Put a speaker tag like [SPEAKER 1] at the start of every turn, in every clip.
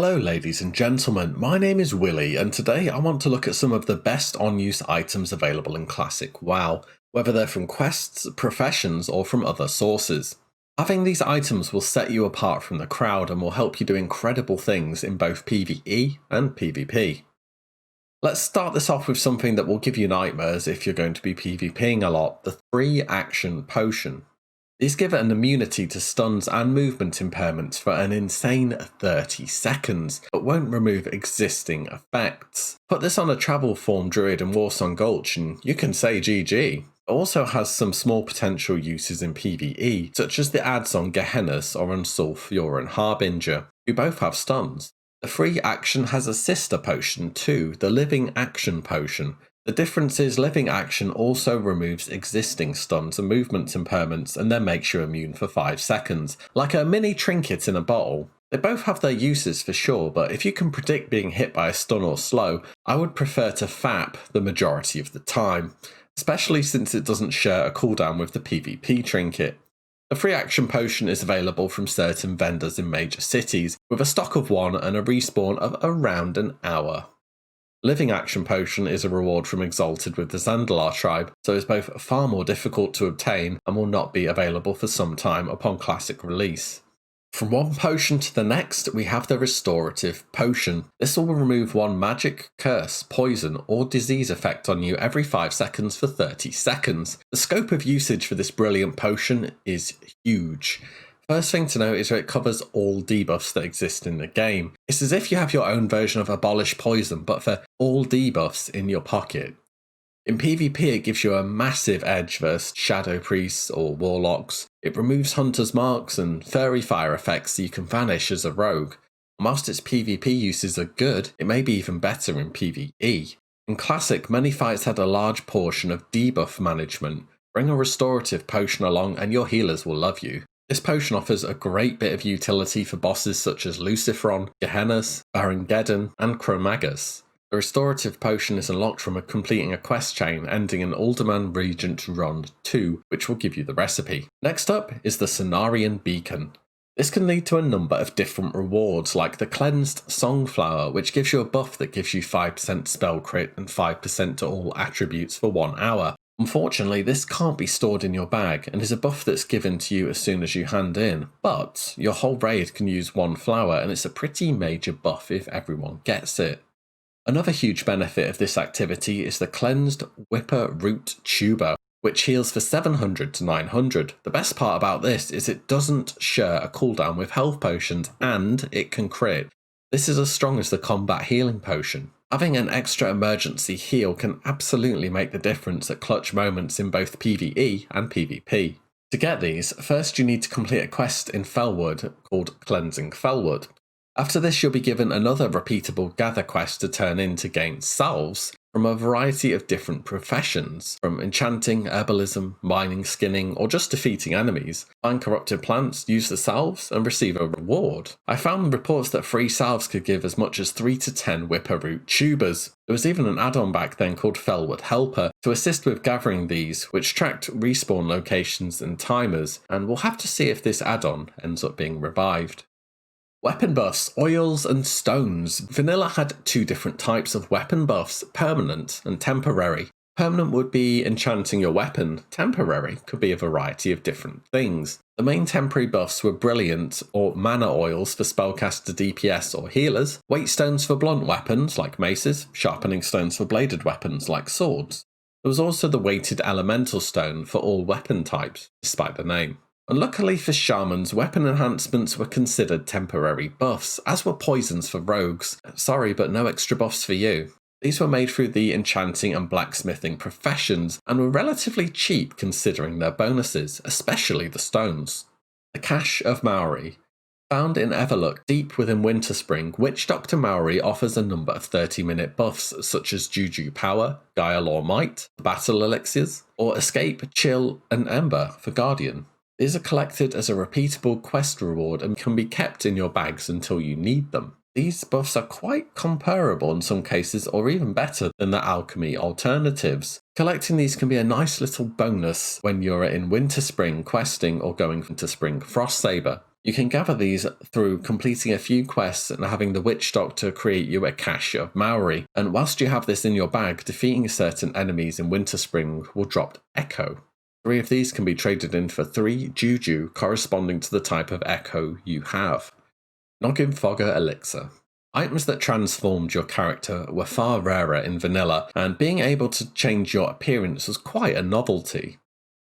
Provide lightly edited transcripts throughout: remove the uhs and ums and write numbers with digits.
[SPEAKER 1] Hello ladies and gentlemen, my name is Willie and today I want to look at some of the best on-use items available in Classic WoW, whether they're from quests, professions or from other sources. Having these items will set you apart from the crowd and will help you do incredible things in both PvE and PvP. Let's start this off with something that will give you nightmares if you're going to be PvPing a lot, the 3-action potion. These give it an immunity to stuns and movement impairments for an insane 30 seconds, but won't remove existing effects. Put this on a travel form druid in Warsong Gulch and you can say GG. It also has some small potential uses in PvE, such as the adds on Gehennas or on Sulfuran Harbinger, who both have stuns. The free action has a sister potion too, the Living Action Potion. The difference is Living Action also removes existing stuns and movement impairments and then makes you immune for 5 seconds, like a mini trinket in a bottle. They both have their uses for sure, but if you can predict being hit by a stun or slow, I would prefer to FAP the majority of the time, especially since it doesn't share a cooldown with the PvP trinket. The free action potion is available from certain vendors in major cities, with a stock of 1 and a respawn of around an hour. Living Action Potion is a reward from Exalted with the Zandalar tribe, so is both far more difficult to obtain and will not be available for some time upon classic release. From one potion to the next, we have the Restorative Potion. This will remove one magic, curse, poison or disease effect on you every 5 seconds for 30 seconds. The scope of usage for this brilliant potion is huge. First thing to note is that it covers all debuffs that exist in the game. It's as if you have your own version of Abolish Poison, but for all debuffs in your pocket. In PvP it gives you a massive edge versus Shadow Priests or Warlocks. It removes Hunter's Marks and Fairy Fire effects so you can vanish as a rogue. Whilst its PvP uses are good, it may be even better in PvE. In Classic, many fights had a large portion of debuff management. Bring a Restorative Potion along and your healers will love you. This potion offers a great bit of utility for bosses such as Luciferon, Gehennas, Barangeddon and Chromagus. The Restorative Potion is unlocked from completing a quest chain ending in Alderman Regent Rond 2, which will give you the recipe. Next up is the Cenarion Beacon. This can lead to a number of different rewards, like the Cleansed Songflower, which gives you a buff that gives you 5% spell crit and 5% to all attributes for 1 hour. Unfortunately, this can't be stored in your bag and is a buff that's given to you as soon as you hand in, but your whole raid can use 1 flower and it's a pretty major buff if everyone gets it. Another huge benefit of this activity is the Cleansed Whipper Root Tuber, which heals for 700 to 900. The best part about this is it doesn't share a cooldown with health potions and it can crit. This is as strong as the Combat Healing Potion. Having an extra emergency heal can absolutely make the difference at clutch moments in both PvE and PvP. To get these, first you need to complete a quest in Felwood called Cleansing Felwood. After this you'll be given another repeatable gather quest to turn in to gain salves from a variety of different professions, from enchanting, herbalism, mining, skinning, or just defeating enemies. Find corrupted plants, use the salves, and receive a reward. I found reports that free salves could give as much as 3 to 10 Whipperroot tubers. There was even an add-on back then called Felwood Helper to assist with gathering these, which tracked respawn locations and timers, and we'll have to see if this add-on ends up being revived. Weapon buffs, oils and stones. Vanilla had 2 different types of weapon buffs, permanent and temporary. Permanent would be enchanting your weapon, temporary could be a variety of different things. The main temporary buffs were brilliant or mana oils for spellcaster DPS or healers, weight stones for blunt weapons like maces, sharpening stones for bladed weapons like swords. There was also the weighted elemental stone for all weapon types, despite the name. Unluckily for shamans, weapon enhancements were considered temporary buffs, as were poisons for rogues. Sorry, but no extra buffs for you. These were made through the enchanting and blacksmithing professions, and were relatively cheap considering their bonuses, especially the stones. The Cache of Maori. Found in Everlook, deep within Winterspring, Witch Doctor Maori offers a number of 30-minute buffs such as Juju Power, Guile or Might, Battle Elixirs, or Escape, Chill and Ember for Guardian. These are collected as a repeatable quest reward and can be kept in your bags until you need them. These buffs are quite comparable in some cases or even better than the alchemy alternatives. Collecting these can be a nice little bonus when you're in Winterspring questing or going into Spring Frostsaber. You can gather these through completing a few quests and having the Witch Doctor create you a cache of Maori, and whilst you have this in your bag, defeating certain enemies in Winterspring will drop Echo. 3 of these can be traded in for 3 Juju corresponding to the type of Echo you have. Noggin Fogger Elixir. Items that transformed your character were far rarer in vanilla, and being able to change your appearance was quite a novelty.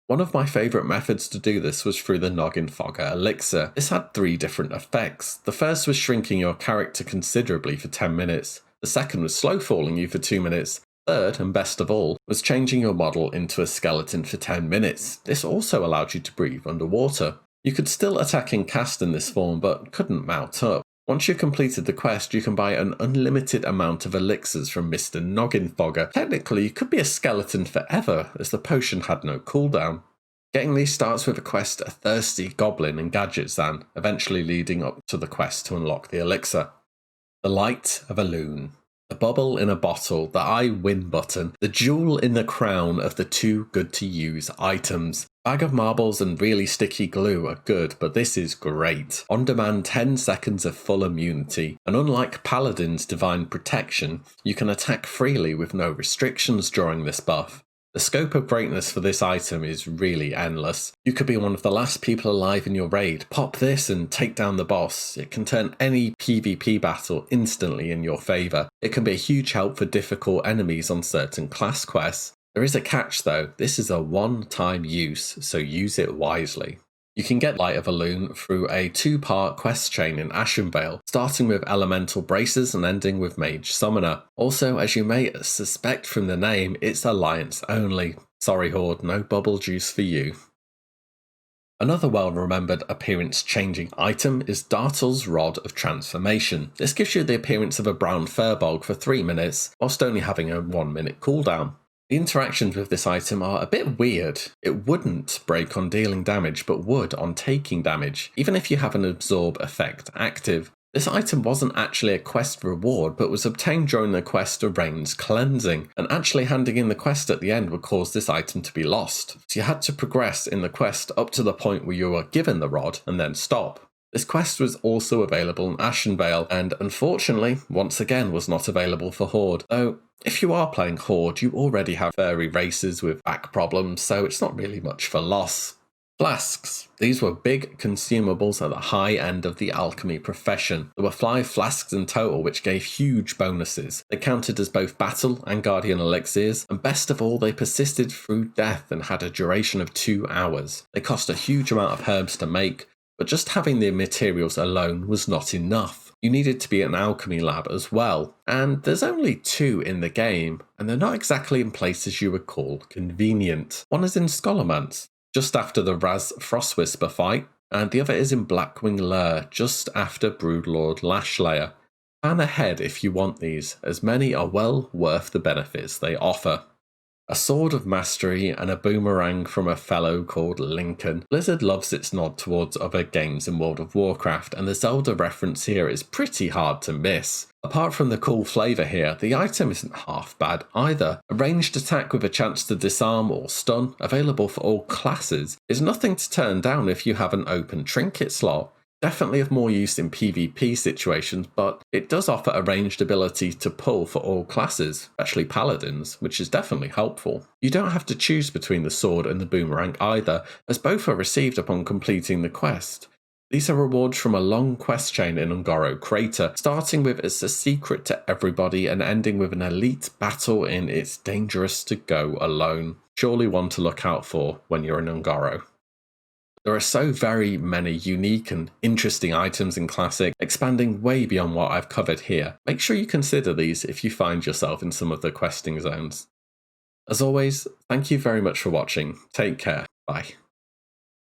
[SPEAKER 1] One of my favourite methods to do this was through the Noggin Fogger Elixir. This had 3 different effects. The first was shrinking your character considerably for 10 minutes. The second was slow falling you for 2 minutes. Third, and best of all, was changing your model into a skeleton for 10 minutes. This also allowed you to breathe underwater. You could still attack and cast in this form, but couldn't mount up. Once you completed the quest, you can buy an unlimited amount of elixirs from Mr. Noggin Fogger. Technically, you could be a skeleton forever, as the potion had no cooldown. Getting these starts with a quest A Thirsty Goblin and Gadget Zan, eventually leading up to the quest to unlock the elixir. The Light of A Loom. The bubble in a bottle, the I win button, the jewel in the crown of the too good to use items. Bag of marbles and really sticky glue are good, but this is great. On demand 10 seconds of full immunity, and unlike Paladin's Divine Protection, you can attack freely with no restrictions during this buff. The scope of greatness for this item is really endless. You could be one of the last people alive in your raid, pop this and take down the boss. It can turn any PvP battle instantly in your favour. It can be a huge help for difficult enemies on certain class quests. There is a catch though, this is a one-time use, so use it wisely. You can get Light of A Loom through a 2-part quest chain in Ashenvale, starting with Elemental Braces and ending with Mage Summoner. Also, as you may suspect from the name, it's Alliance only. Sorry Horde, no bubble juice for you. Another well-remembered appearance-changing item is Dartle's Rod of Transformation. This gives you the appearance of a brown furbog for 3 minutes, whilst only having a 1-minute cooldown. The interactions with this item are a bit weird. It wouldn't break on dealing damage, but would on taking damage, even if you have an absorb effect active. This item wasn't actually a quest reward, but was obtained during the quest of Rain's Cleansing, and actually handing in the quest at the end would cause this item to be lost. So you had to progress in the quest up to the point where you were given the rod, and then stop. This quest was also available in Ashenvale, and unfortunately, once again was not available for Horde, though if you are playing Horde, you already have furry races with back problems, so it's not really much for loss. Flasks. These were big consumables at the high end of the alchemy profession. There were 5 flasks in total, which gave huge bonuses. They counted as both battle and guardian elixirs, and best of all, they persisted through death and had a duration of 2 hours. They cost a huge amount of herbs to make, but just having the materials alone was not enough. You needed to be at an alchemy lab as well, and there's only 2 in the game, and they're not exactly in places you would call convenient. One is in Scholomance, just after the Raz Frostwhisper fight, and the other is in Blackwing Lair, just after Broodlord Lashlayer. Plan ahead if you want these, as many are well worth the benefits they offer. A Sword of Mastery and a Boomerang from a fellow called Lincoln. Blizzard loves its nod towards other games in World of Warcraft, and the Zelda reference here is pretty hard to miss. Apart from the cool flavour here, the item isn't half bad either. A ranged attack with a chance to disarm or stun, available for all classes, is nothing to turn down if you have an open trinket slot. Definitely of more use in PvP situations, but it does offer a ranged ability to pull for all classes, especially paladins, which is definitely helpful. You don't have to choose between the sword and the boomerang either, as both are received upon completing the quest. These are rewards from a long quest chain in Ungoro Crater, starting with It's a Secret to Everybody and ending with an elite battle in It's Dangerous to Go Alone. Surely one to look out for when you're in Ungoro. There are so very many unique and interesting items in Classic, expanding way beyond what I've covered here. Make sure you consider these if you find yourself in some of the questing zones. As always, thank you very much for watching. Take care. Bye.